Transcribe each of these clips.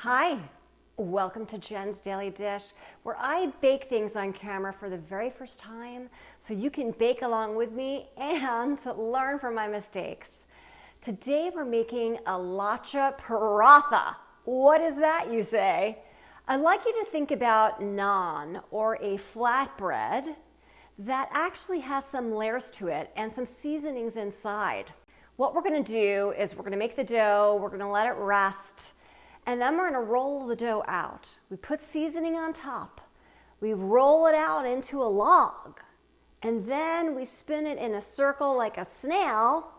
Hi, welcome to Jen's Daily Dish, where I bake things on camera for the very first time so you can bake along with me and learn from my mistakes. Today we're making a Lachha Paratha. What is that, you say? I'd like you to think about naan or a flatbread that actually has some layers to it and some seasonings inside. What we're going to do is we're going to make the dough, we're going to let it rest, and then we're going to roll the dough out. We put seasoning on top. We roll it out into a log, and then we spin it in a circle like a snail.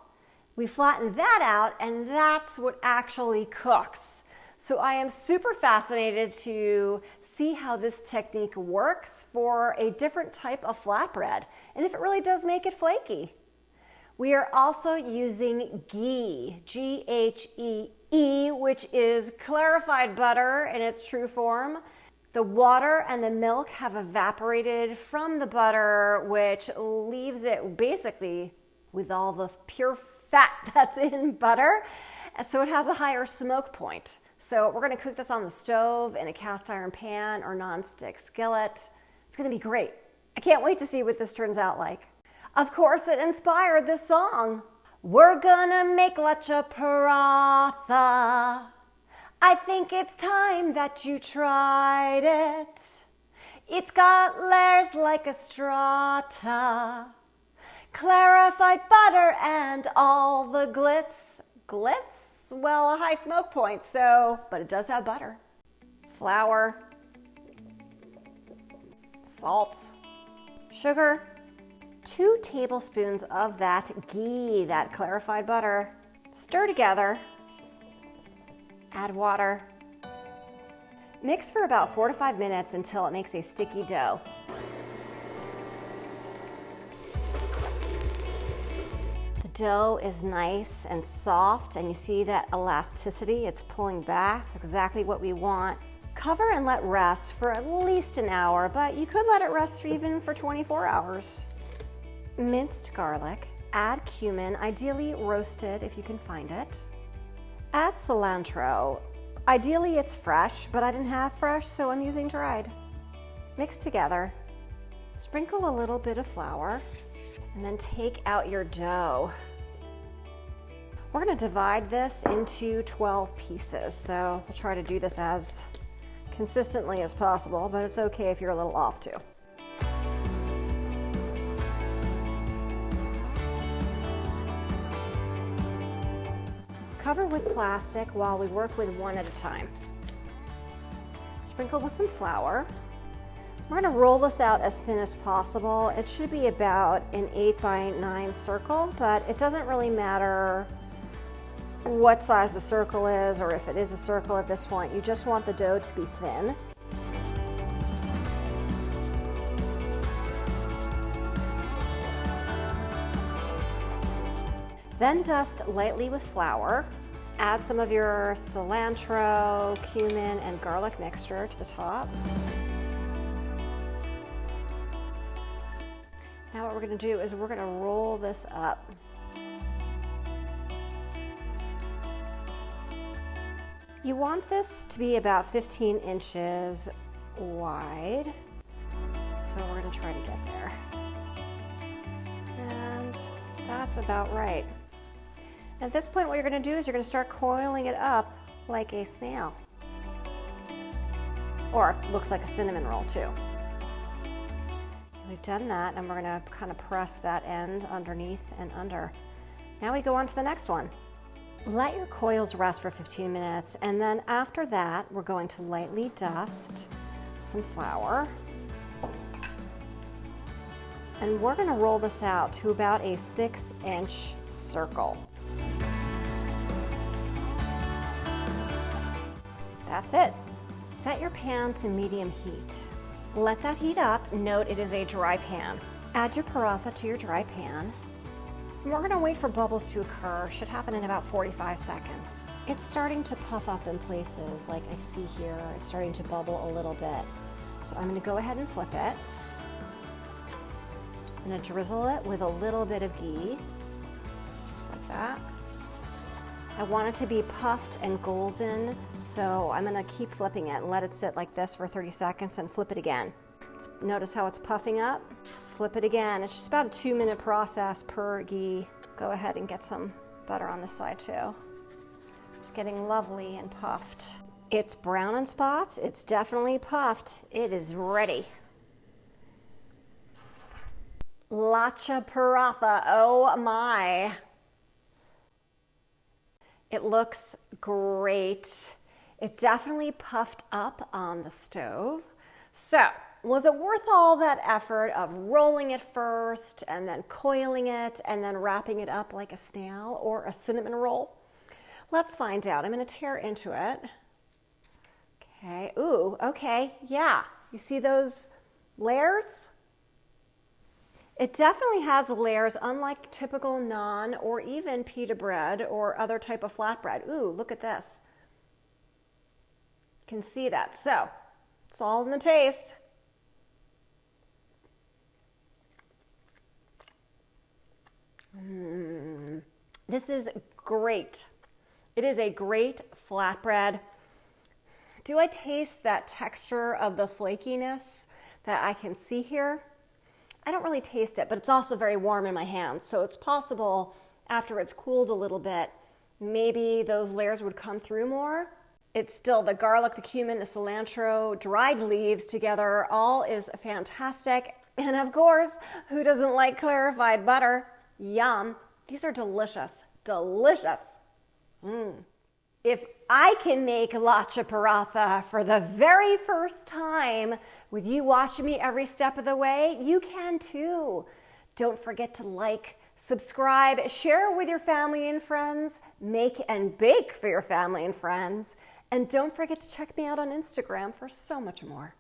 We flatten that out, and that's what actually cooks. So I am super fascinated to see how this technique works for a different type of flatbread, and if it really does make it flaky. We are also using ghee, G-H-E-E, which is clarified butter in its true form. The water and the milk have evaporated from the butter, which leaves it basically with all the pure fat that's in butter. So it has a higher smoke point. So we're going to cook this on the stove in a cast iron pan or nonstick skillet. It's going to be great. I can't wait to see what this turns out like. Of course, it inspired this song. We're gonna make Lachha Paratha. I think it's time that you tried it. It's got layers like a strata, clarified butter and all the glitz. Glitz? Well, a high smoke point, but it does have butter. Flour, salt, sugar, 2 tablespoons of that ghee, that clarified butter. Stir together. Add water. Mix for about 4 to 5 minutes until it makes a sticky dough. The dough is nice and soft, and you see that elasticity, it's pulling back. That's exactly what we want. Cover and let rest for at least an hour, but you could let it rest even for 24 hours. Minced garlic, add cumin, ideally roasted if you can find it. Add cilantro. Ideally it's fresh, but I didn't have fresh, so I'm using dried. Mix together. Sprinkle a little bit of flour, and then take out your dough. We're going to divide this into 12 pieces, so we'll try to do this as consistently as possible, but it's okay if you're a little off too. Cover with plastic while we work with one at a time. Sprinkle with some flour. We're going to roll this out as thin as possible. It should be about an 8 by 9 circle, but it doesn't really matter what size the circle is or if it is a circle at this point. You just want the dough to be thin. Then dust lightly with flour. Add some of your cilantro, cumin, and garlic mixture to the top. Now what we're going to do is we're going to roll this up. You want this to be about 15 inches wide. So we're going to try to get there. And that's about right. At this point, what you're going to do is you're going to start coiling it up like a snail. Or looks like a cinnamon roll too. We've done that, and we're going to kind of press that end underneath and under. Now we go on to the next one. Let your coils rest for 15 minutes, and then after that, we're going to lightly dust some flour. And we're going to roll this out to about a 6-inch circle. That's it. Set your pan to medium heat. Let that heat up. Note it is a dry pan. Add your paratha to your dry pan. And we're going to wait for bubbles to occur. Should happen in about 45 seconds. It's starting to puff up in places, like I see here. It's starting to bubble a little bit. So I'm going to go ahead and flip it. I'm going to drizzle it with a little bit of ghee, just like that. I want it to be puffed and golden, so I'm gonna keep flipping it and let it sit like this for 30 seconds and flip it again. Notice how it's puffing up? Let's flip it again. It's just about a 2-minute process per ghee. Go ahead and get some butter on this side too. It's getting lovely and puffed. It's brown in spots, it's definitely puffed. It is ready. Lachha Paratha, oh my. It looks great. It definitely puffed up on the stove. So, was it worth all that effort of rolling it first and then coiling it and then wrapping it up like a snail or a cinnamon roll? Let's find out. I'm going to tear into it. Okay. Ooh, okay. Yeah. You see those layers? It definitely has layers, unlike typical naan or even pita bread or other type of flatbread. Ooh, look at this. You can see that. So, it's all in the taste. This is great. It is a great flatbread. Do I taste that texture of the flakiness that I can see here? I don't really taste it, but it's also very warm in my hands. So it's possible after it's cooled a little bit, maybe those layers would come through more. It's still the garlic, the cumin, the cilantro, dried leaves together, all is fantastic. And of course, who doesn't like clarified butter? Yum. These are delicious, delicious. If I can make Lachha Paratha for the very first time with you watching me every step of the way, you can too. Don't forget to like, subscribe, share with your family and friends, make and bake for your family and friends, and don't forget to check me out on Instagram for so much more.